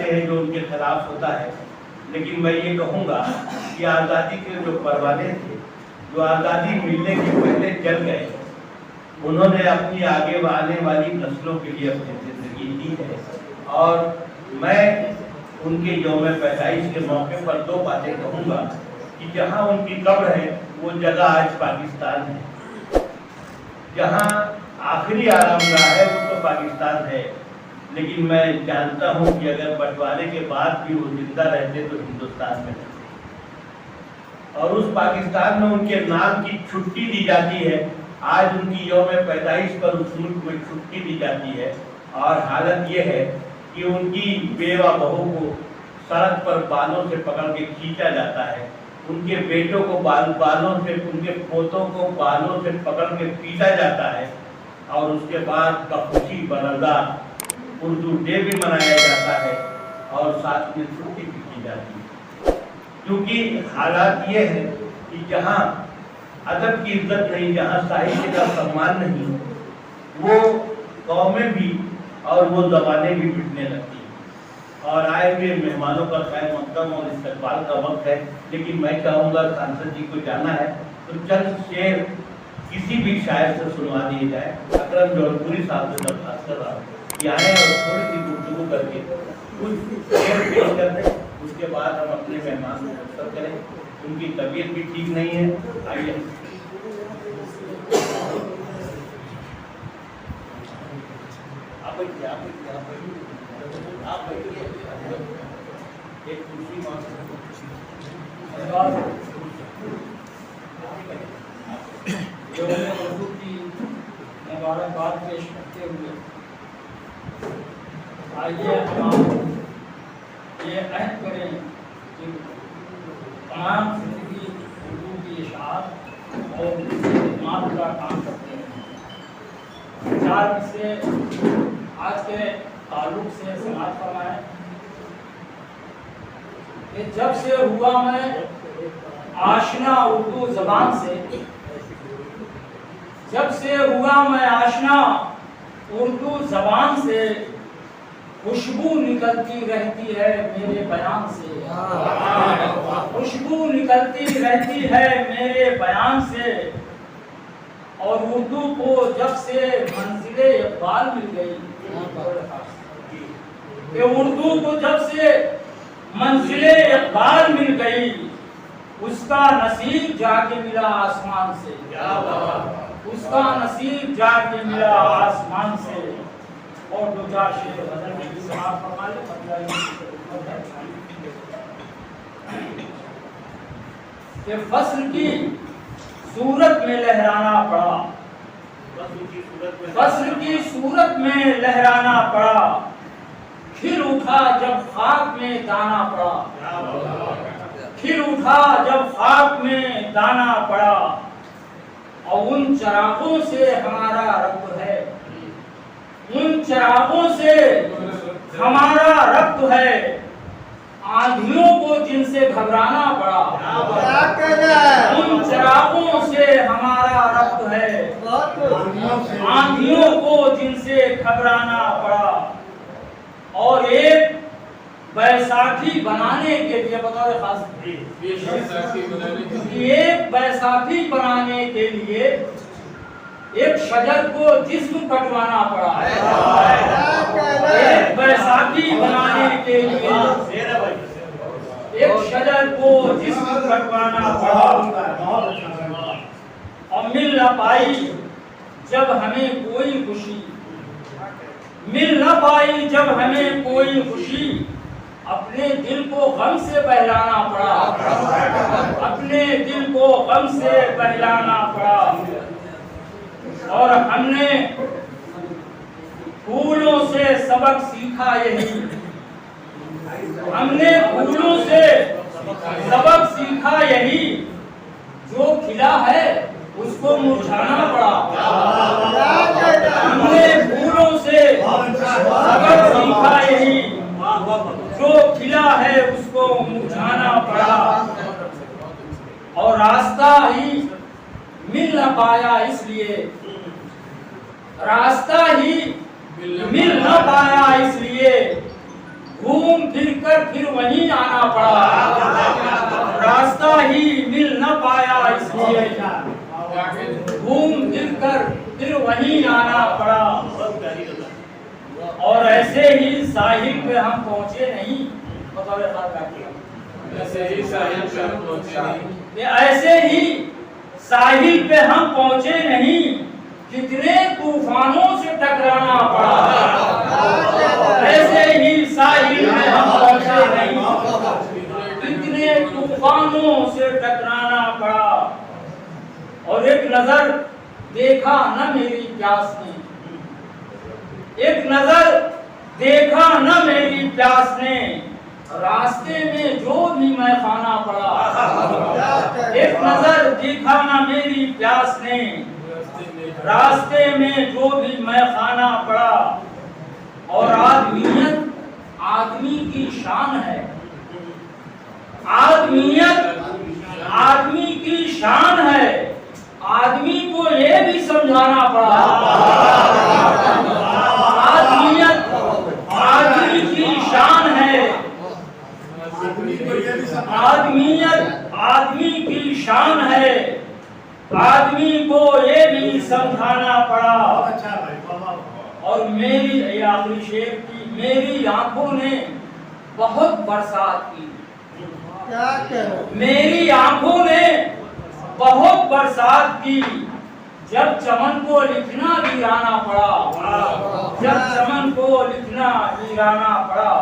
आते हैं जो उनके खिलाफ होता है, लेकिन मैं ये कहूँगा कि आज़ादी के जो परवाने थे, जो आज़ादी मिलने के पहले जल गए, उन्होंने अपनी आगे आने वाली नस्लों के लिए अपनी जिंदगी दी है। और मैं उनके यौम पैदाइश के मौके पर दो बातें कहूँगा कि जहाँ उनकी कब्र है वो जगह आज पाकिस्तान है, जहाँ आखिरी आरामगाह है वो तो पाकिस्तान है, लेकिन मैं जानता हूँ कि अगर बंटवारे के बाद भी वो जिंदा रहते तो हिंदुस्तान में रहते। और उस पाकिस्तान में उनके नाम की छुट्टी दी जाती है। आज उनकी यौम पैदाइश पर उस मुल्क में छुट्टी दी जाती है और हालत ये है कि उनकी बेवा बहू को सड़क पर बालों से पकड़ के खींचा जाता है, उनके बेटों को बालों से, उनके पोतों को बालों से पकड़ के पीटा जाता है और उसके बाद खुशी बरदा उर्दू डे भी मनाया जाता है और साथ में छुट्टी भी की जाती है। क्योंकि हालात ये है कि जहाँ अदब की इज्जत नहीं, जहाँ साहित्य का सम्मान नहीं, वो कौमें भी और वो ज़बानें भी पिटने लगती हैं। और आए हुए मेहमानों का खैर मकदम और इस्तकबाल का वक्त है, लेकिन मैं चाहूँगा सांसद जी को जाना है तो चंद शेर किसी भी शायर से सुनवा दिए जाए। अकरम जौनपुरी साहब से दरख्वास्त कर रहा हूँ कि आए और थोड़ी सी गुफ्तगू करके कुछ शेर पेश कर दें, उसके बाद हम अपने मेहमान को मुस्तक़ करें। उनकी तबीयत भी ठीक नहीं है। आइए आप बैठिए, एक कुर्सी की मुबारकबाद पेश करते हुए आइए हम ये अहद करें कि तमाम जिंदगी उर्दू की इशाअत और खिदमत का काम करते हैं। चार किस्से आज के ताल्लुक से समाप्त फरमाएं कि जब से हुआ मैं आशना उर्दू ज़बान से, जब से हुआ मैं आशना उर्दू ज़बान से, खुशबू निकलती रहती है मेरे बयान से, खुशबू निकलती रहती है मेरे बयान से। और उर्दू को जब से मंजिले इक़बाल मिल गई, कि उर्दू को जब से मंजिले इक़बाल मिल गई, उसका नसीब जाके मिला आसमान से, उसका नसीब जाके मिला आसमान से। और दो चार शेर गज़ल में भी समाप्त फरमा ले। कि फसल की सूरत में लहराना पड़ा, फसल की सूरत में लहराना पड़ा, खिल उठा जब खाक में दाना पड़ा, खिल उठा जब खाक में दाना पड़ा। और उन चरागों से हमारा रब्त है, उन चरागों से हमारा रब्त है, आंधियों को जिनसे घबराना पड़ा, उन चरागों से हमारा रब्त है, आंधियों को जिनसे घबराना पड़ा। और एक बैसाखी बनाने के लिए बतौर खास, एक बैसाखी बनाने के लिए एक शजर को जिस्म कटवाना पड़ा है। एक बैसाखी बनाने के लिए एक शजर को जिस्म कटवाना पड़ा। और मिल न पाई जब हमें कोई खुशी, मिल न पाई जब हमें कोई खुशी, अपने दिल को गम से बहलाना पड़ा, अपने दिल को गम से बहलाना पड़ा। और हमने फूलों से सबक सीखा यही, हमने फूलों से सबक सीखा यही, जो खिला है उसको मुरझाना पड़ा। हमने फूलों से सबक सीखा यही, जो खिला है उसको मुरझाना पड़ा। और रास्ता ही मिल न पाया इसलिए, रास्ता ही मिल न पाया इसलिए, घूम फिर कर फिर वहीं आना पड़ा, रास्ता ही मिल न पाया इसलिए घूम फिर कर फिर वहीं आना पड़ा। और ऐसे ही साहिल पे हम पहुंचे नहीं, ऐसे ही साहिल पे हम पहुंचे नहीं, ऐसे ही साहिल पे हम पहुंचे नहीं, कितने तूफानों से टकराना पड़ा। ऐसे ही साहिल में हम पहुंचे नहीं, कितने तूफानों से टकराना पड़ा। और एक नजर देखा न मेरी प्यास ने, एक नजर देखा न मेरी प्यास ने, रास्ते में जो भी मैं खाना पड़ा। एक नजर देखा न मेरी प्यास ने, रास्ते में जो भी मैं खाना पड़ा। और आदमियत आदमी की शान है, आदमियत आदमी की शान है, आदमी को ये भी समझाना पड़ा। आदमियत आदमी की शान है, आदमियत आदमी की शान है, आदमी को ये भी समझाना पड़ा। और मेरी आखिरी शेर की, मेरी आंखों ने बहुत बरसात की, मेरी आंखों ने बहुत बरसात की, जब चमन को लिखना वीराना पड़ा, जब चमन को लिखना वीराना पड़ा।